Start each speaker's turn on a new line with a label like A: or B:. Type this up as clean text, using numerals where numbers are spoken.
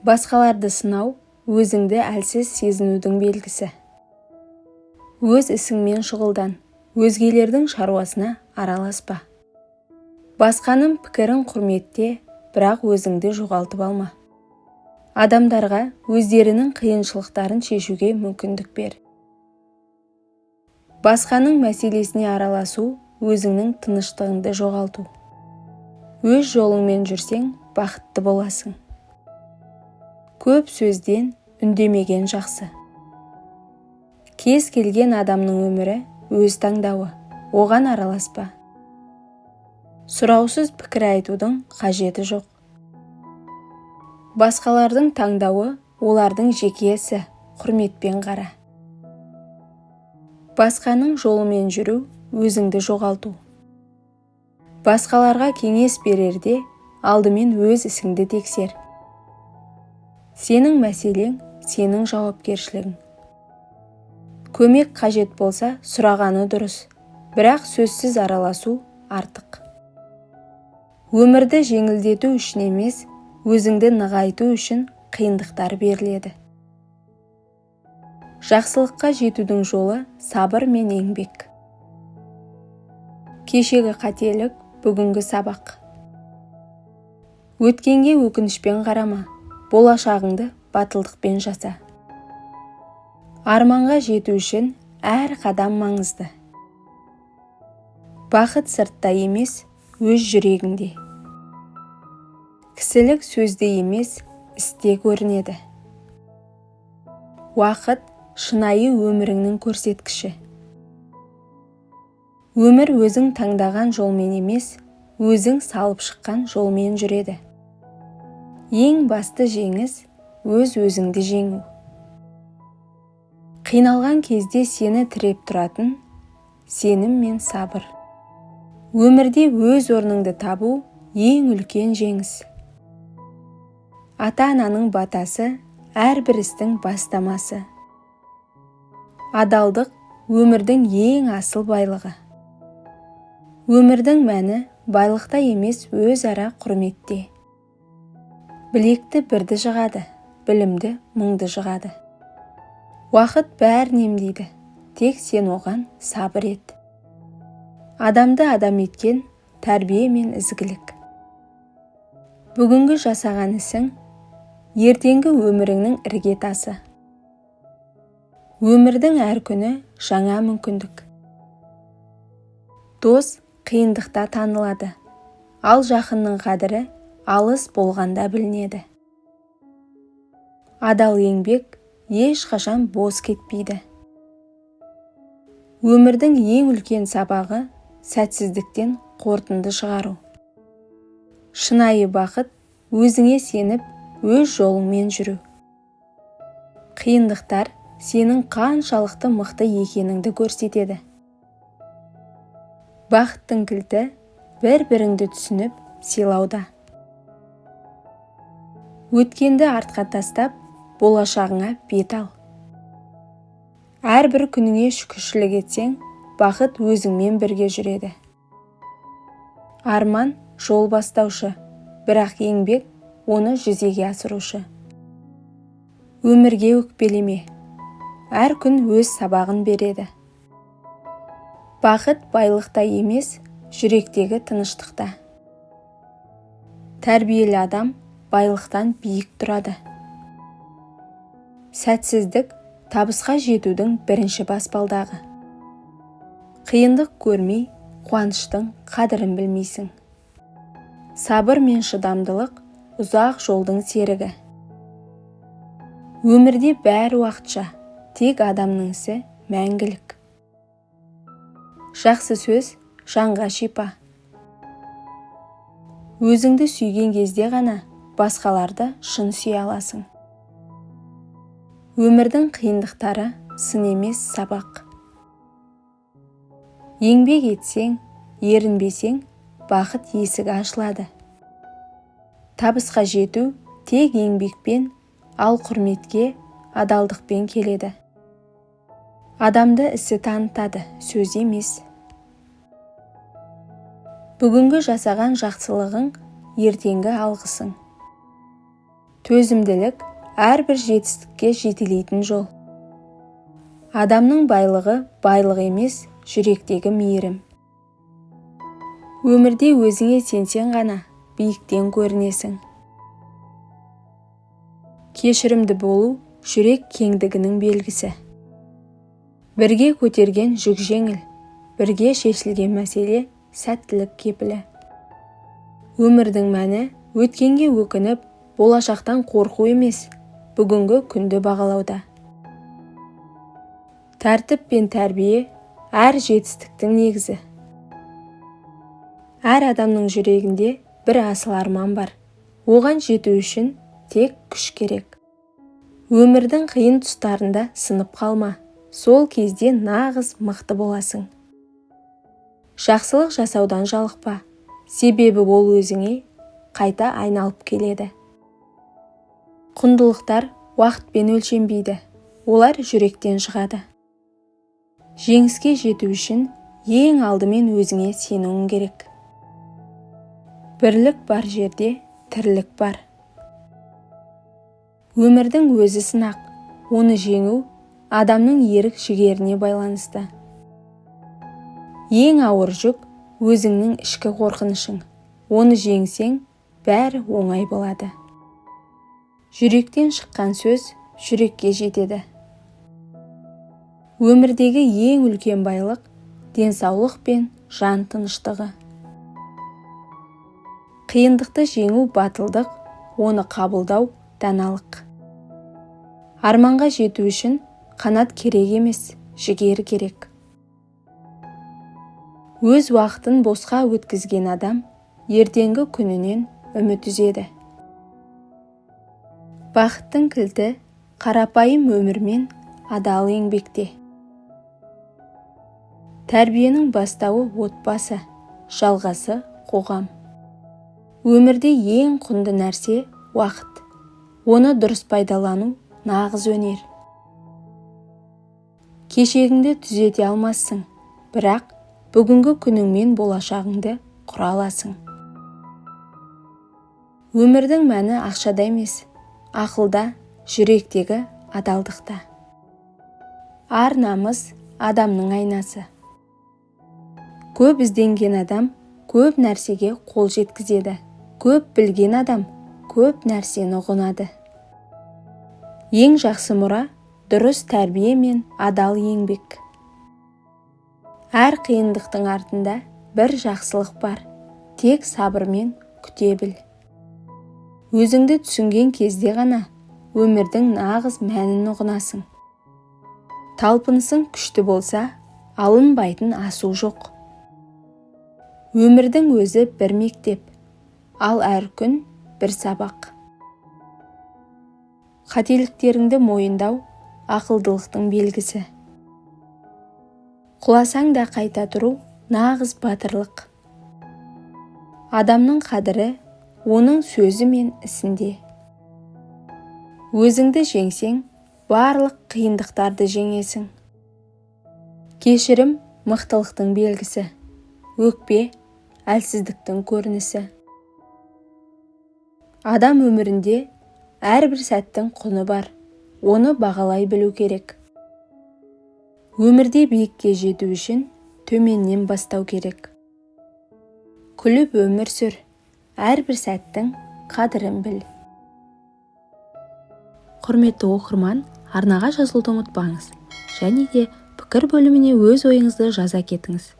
A: Басқаларды сынау өзіңді әлсіз сезінудің белгісі. Өз ісіңмен шұғылдан, өзгелердің шаруасына араласпа. Басқаның пікірін құрметте, бірақ өзіңді жоғалтып алма. Адамдарға өздерінің қиыншылықтарын шешуге мүмкіндік бер. Басқаның мәселесіне араласу өзіңнің тыныштығыңды жоғалту. Өз жолыңмен жүрсең, бақытты боласың. Көп сөзден үндемеген жақсы. Кез келген адамның өмірі өз таңдауы, оған араласпа. Сұраусыз пікір айтудың қажеті жоқ. Басқалардың таңдауы олардың жеке ісі, құрметпен қара. Басқаның жолымен жүру өзіңді жоғалту. Басқаларға кеңес берерде алдымен өз ісіңді тексер. Сенің мәселең, сенің жауапкершілігің. Көмек қажет болса, сұрағаны дұрыс, бірақ сөзсіз араласу артық. Өмірді жеңілдету үшін емес, өзіңді нығайту үшін қиындықтар беріледі. Жақсылыққа жетудің жолы сабыр мен еңбек. Кешегі қателік, бүгінгі сабақ. Өткенге өкінішпен қарама, болашағыңды батылдықпен жаса. Арманға жету үшін әр қадам маңызды. Бақыт сыртта емес, өз жүрегіңде. Кісілік сөзде емес, істе көрінеді. Уақыт шынайы өміріңнің көрсеткіші. Өмір өзің таңдаған жолмен емес, өзің салып шыққан жолмен жүреді. Ең басты жеңіс өз өзіңді жеңу. Қиналған кезде сені тіреп тұратын сенім мен сабыр. Өмірде өз орныңды табу ең үлкен жеңіс. Ата-ананың батасы әрбір істің бастамасы. Адалдық өмірдің ең асыл байлығы. Өмірдің мәні байлықта емес, өзара құрметте. Білекті бірді жығады, білімді мыңды жығады. Уақыт бәрін емдейді, тек сен оған сабыр ет. Адамды адам еткен тәрбие мен ізгілік. Бүгінгі жасаған ісің, ертеңгі өміріңнің іргетасы. Өмірдің әр күні жаңа мүмкіндік. Дос қиындықта танылады, ал жақынның қадірі алыс болғанда білінеді. Адал еңбек ешқашан бос кетпейді. Өмірдің ең үлкен сабағы сәтсіздіктен қорытынды шығару. Шынайы бақыт өзіңе сеніп, өз жолыңмен жүру. Қиындықтар сенің қаншалықты мықты екеніңді көрсетеді. Бақыттың кілті бір-біріңді түсініп сыйлауда. Өткенді артқа тастап, болашағыңа бет ал. Әрбір күніңе шүкіршілік етсең, бақыт өзіңмен бірге жүреді. Арман жол бастаушы, бірақ еңбек оны жүзеге асырушы. Өмірге өкпелеме, әр күн өз сабағын береді. Бақыт байлықта емес, жүректегі тыныштықта. Тәрбиелі адам байлықтан биік тұрады. Сәтсіздік табысқа жетудің бірінші баспалдағы. Қиындық көрмей, қуаныштың қадірін білмейсің. Сабыр мен шыдамдылық ұзақ жолдың серігі. Өмірде бәрі уақытша, тек адамның ісі мәңгілік. Жақсы сөз жанға шипа. Өзіңді сүйген кезде ғана басқаларды шын сүйе аласың. Өмірдің қиындықтары сын емес, сабақ. Еңбек етсең, ерінбесең, бақыт есігі ашылады. Табысқа жету тек еңбекпен, ал құрметке адалдықпен келеді. Адамды ісі танытады, сөз емес. Бүгінгі жасаған жақсылығың ертеңгі алғысың. Төзімділік әрбір жетістікке жетелейтін жол. Адамның байлығы байлық емес, жүректегі мейірім. Өмірде өзіңе сенсең ғана биіктен көрінесің. Кешірімді болу жүрек кеңдігінің белгісі. Бірге көтерген жүк жеңіл, бірге шешілген мәселе сәттілік кепілі. Өмірдің мәні өткенге өкініп, болашақтан қорқу емес, бүгінгі күнді бағалауда. Тәртіп пен тәрбие әр жетістіктің негізі. Әр адамның жүрегінде бір асыл арман бар. Оған жету үшін тек күш керек. Өмірдің қиын тұстарында сынып қалма. Сол кезде нағыз мықты боласың. Жақсылық жасаудан жалықпа. Себебі ол өзіңе қайта айналып келеді. Құндылықтар уақытпен өлшенбейді. Олар жүректен шығады. Жеңіске жету үшін ең алдымен өзіңе сенуің керек. Бірлік бар жерде тірлік бар. Өмірдің өзі сынақ, оны жеңу адамның ерік жігеріне байланысты. Ең ауыр жүк өзіңнің ішкі қорқынышың. Оны жеңсең, бәрі оңай болады. Жүректен шыққан сөз жүрекке жетеді. Өмірдегі ең үлкен байлық денсаулық пен жан тыныштығы. Қиындықты жеңу батылдық, оны қабылдау даналық. Арманға жету үшін қанат керек емес, жігер керек. Өз уақытын босқа өткізген адам ертеңгі күнінен үміт үзеді. Бақыттың кілті қарапайым өмірмен адал еңбекте. Тәрбиенің бастауы отбасы, жалғасы қоғам. Өмірде ең құнды нәрсе уақыт. Оны дұрыс пайдалану нағыз өнер. Кешегіңді түзете алмассың, бірақ бүгінгі күніңмен болашағыңды құра аласың. Өмірдің мәні ақшада емес, ақылда, жүректегі адалдықта. Ар намыс адамның айнасы. Көп ізденген адам көп нәрсеге қол жеткізеді. Көп білген адам көп нәрсені ұғынады. Ең жақсы мұра дұрыс тәрбие мен адал еңбек. Әр қиындықтың артында бір жақсылық бар. Тек сабырмен күте біл. Өзіңді түсінген кезде ғана өмірдің нағыз мәнін ұғынасың. Талпынысың күшті болса, алынбайтын асу жоқ. Өмірдің өзі бір мектеп, ал әр күн бір сабақ. Қателіктеріңді мойындау ақылдылықтың белгісі. Құласаң да қайта тұру нағыз батырлық. Адамның қадірі оның сөзі мен ісінде. Өзіңді жеңсең, барлық қиындықтарды жеңесің. Кешірім мықтылықтың белгісі. Өкпе әлсіздіктің көрінісі. Адам өмірінде әрбір сәттің құны бар. Оны бағалай білу керек. Өмірде биікке жету үшін төменнен бастау керек. Күліп өмір сүр, әрбір сәттің қадірін біл. Құрметті оқырман, арнаға жазылуды ұмытпаңыз. Және де пікір бөліміне өз ойыңызды жаза кетіңіз.